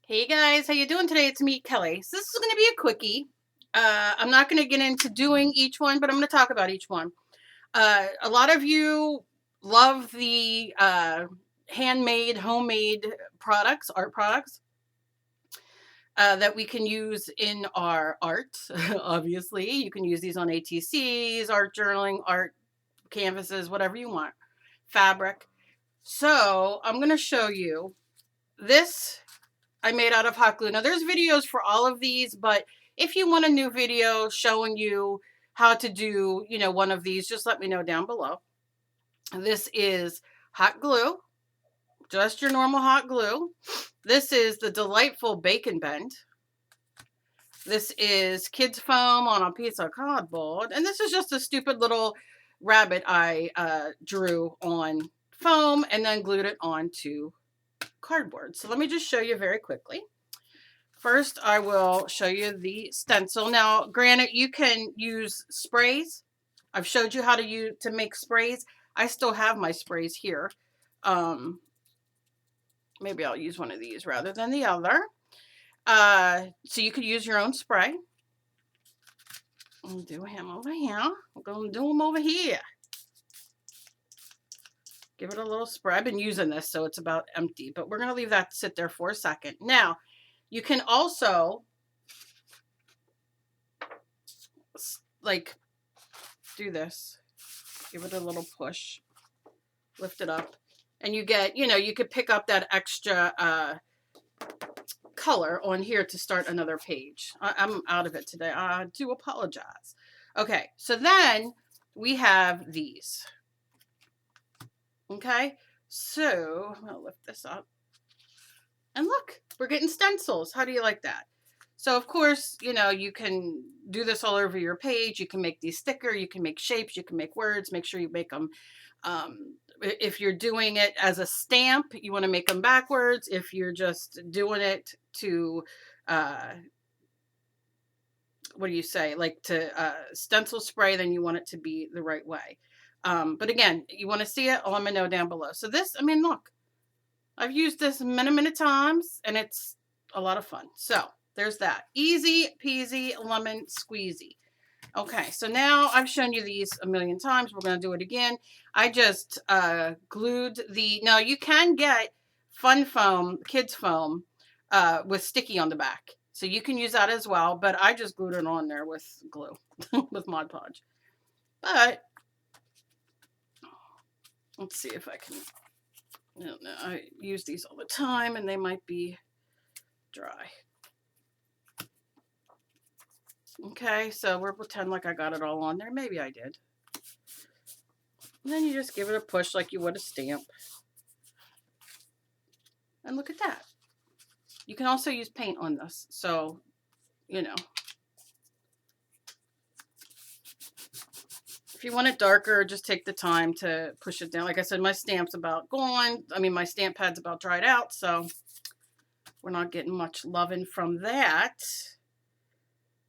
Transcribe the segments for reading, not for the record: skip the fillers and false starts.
Hey guys, how you doing today? It's me, Kelly. So this is going to be a quickie. I'm not going to get into doing each one, but I'm going to talk about each one. A lot of you love the handmade, homemade products, art products that we can use in our art. Obviously, you can use these on ATCs, art journaling, art canvases, whatever you want, fabric. So I'm going to show you this. I made out of hot glue. Now there's videos for all of these, but if you want a new video showing you how to do, one of these, just let me know down below. This is hot glue, just your normal hot glue. This is the delightful Bacon Bend. This is kids foam on a piece of cardboard. And this is just a stupid little rabbit I drew on foam and then glued it onto cardboard. So let me just show you very quickly. First, I will show you the stencil. Now, granted, you can use sprays. I've showed you how to make sprays. I still have my sprays here. Maybe I'll use one of these rather than the other. So you could use your own spray. I'll do him over here. I'm going to do him over here. Give it a little spray. I've been using this, so it's about empty, but we're going to leave that sit there for a second. Now, you can also do this, give it a little push, lift it up, and you get, you could pick up that extra color on here to start another page. I'm out of it today. I do apologize. Okay, so then we have these. Okay, so I'm gonna lift this up, and look, we're getting stencils. How do you like that? So of course, you can do this all over your page. You can make these thicker, you can make shapes, you can make words. Make sure you make them, if you're doing it as a stamp, you want to make them backwards. If you're just doing it to, what do you say, like to stencil spray, then you want it to be the right way. But again, you want to see it, let me know down below. So this, I mean, look, I've used this many times, and it's a lot of fun. So there's that. Easy peasy lemon squeezy. Okay, so now I've shown you these a million times. We're going to do it again. I just glued the... Now, you can get fun foam, kids foam, with sticky on the back. So you can use that as well, but I just glued it on there with glue, with Mod Podge. But let's see if I can... I don't know. I use these all the time, and they might be dry. Okay, so we'll pretend like I got it all on there. Maybe I did. And then you just give it a push like you would a stamp. And look at that. You can also use paint on this. So, if you want it darker, just take the time to push it down. Like I said, my stamp's about gone. I mean, my stamp pad's about dried out, so we're not getting much loving from that.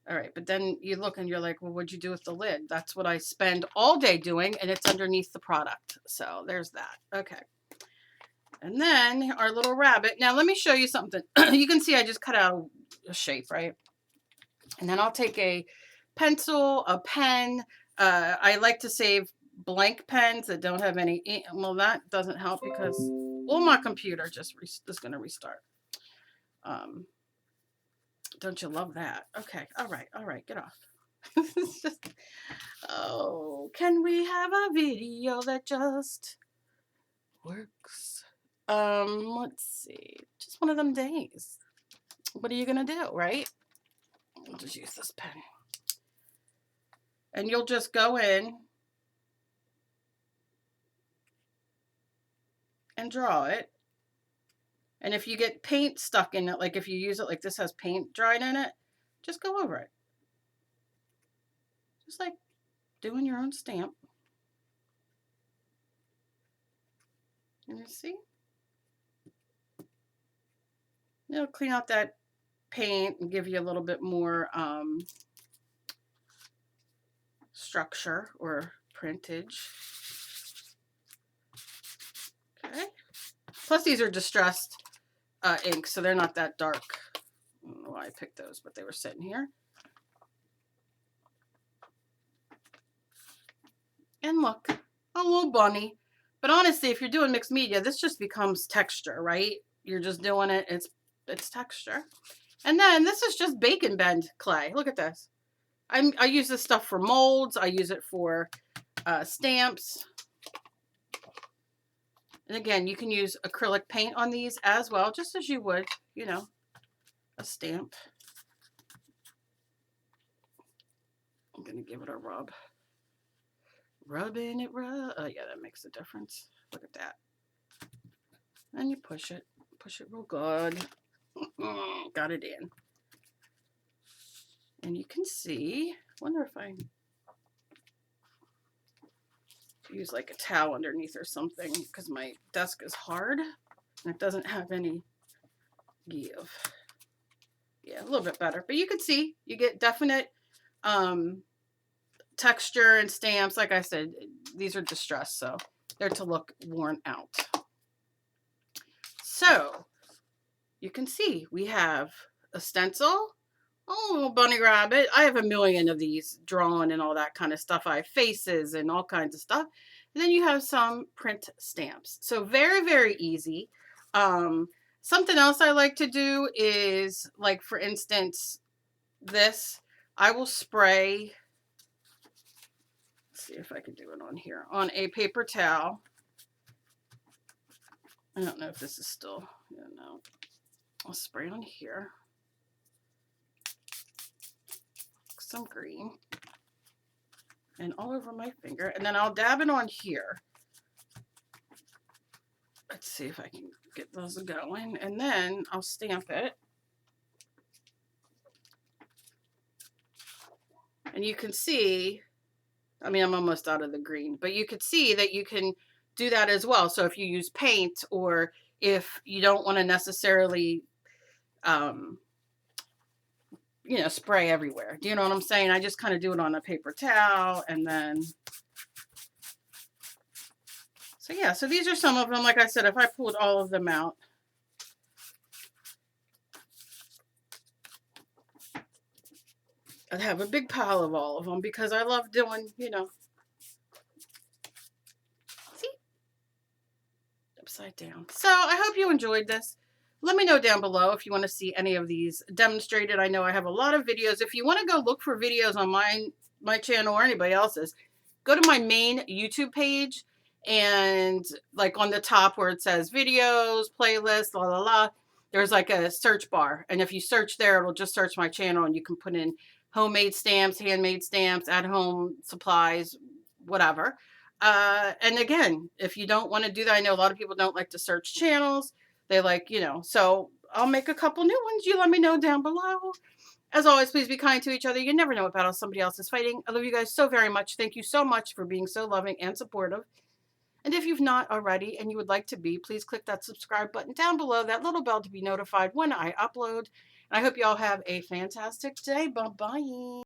All right, but then you look and you're like, well, what'd you do with the lid? That's what I spend all day doing, and it's underneath the product. So there's that. Okay. And then our little rabbit. Now, let me show you something. You can see I just cut out a shape, right? And then I'll take a pencil, a pen. I like to save blank pens that don't have any ink. Well, that doesn't help because, well, my computer just is going to restart. Don't you love that? Okay. All right. Get off. It's just, oh, can we have a video that just works? Let's see. Just one of them days. What are you going to do, right? I'll just use this pen. And you'll just go in and draw it. And if you get paint stuck in it, like if you use it like this has paint dried in it, just go over it. Just like doing your own stamp. And you see? It'll clean out that paint and give you a little bit more structure or printage. Okay. Plus these are distressed ink, so they're not that dark. I don't know why I picked those, but they were sitting here. And look, a little bunny. But honestly, if you're doing mixed media, this just becomes texture, right? You're just doing it. It's texture. And then this is just bacon bend clay. Look at this. I use this stuff for molds. I use it for stamps. And again, you can use acrylic paint on these as well, just as you would, you know, a stamp. I'm going to give it a rub. Rubbing it, rub. Oh, yeah, that makes a difference. Look at that. And you push it real good. Got it in. And you can see, wonder if I use like a towel underneath or something, because my desk is hard and it doesn't have any give. Yeah, a little bit better. But you can see, you get definite texture and stamps. Like I said, these are distressed, so they're to look worn out. So you can see we have a stencil, a little bunny rabbit. I have a million of these drawn and all that kind of stuff. I have faces and all kinds of stuff. And then you have some print stamps. So very, very easy. Something else I like to do is, like, for instance, this. I will spray, let's see if I can do it on here, on a paper towel. I don't know if this is still, yeah, no. I'll spray on here. Some green. And all over my finger. And then I'll dab it on here. Let's see if I can get those going. And then I'll stamp it. And you can see, I mean, I'm almost out of the green, but you could see that you can do that as well. So if you use paint, or if you don't want to necessarily, you know, spray everywhere. Do you know what I'm saying? I just kind of do it on a paper towel, and then, so yeah, so these are some of them. Like I said, if I pulled all of them out, I'd have a big pile of all of them, because I love doing, you know, see? Upside down. So I hope you enjoyed this. Let me know down below if you want to see any of these demonstrated. I know I have a lot of videos. If you want to go look for videos on my channel or anybody else's, go to my main YouTube page, and like on the top where it says videos, playlists, la la la, there's like a search bar. And if you search there, it'll just search my channel, and you can put in homemade stamps, handmade stamps, at-home supplies, whatever. And again, if you don't want to do that, I know a lot of people don't like to search channels. They like, you know, so I'll make a couple new ones. You let me know down below. As always, please be kind to each other. You never know what battle somebody else is fighting. I love you guys so very much. Thank you so much for being so loving and supportive. And if you've not already and you would like to be, please click that subscribe button down below, that little bell to be notified when I upload. And I hope you all have a fantastic day. Bye-bye.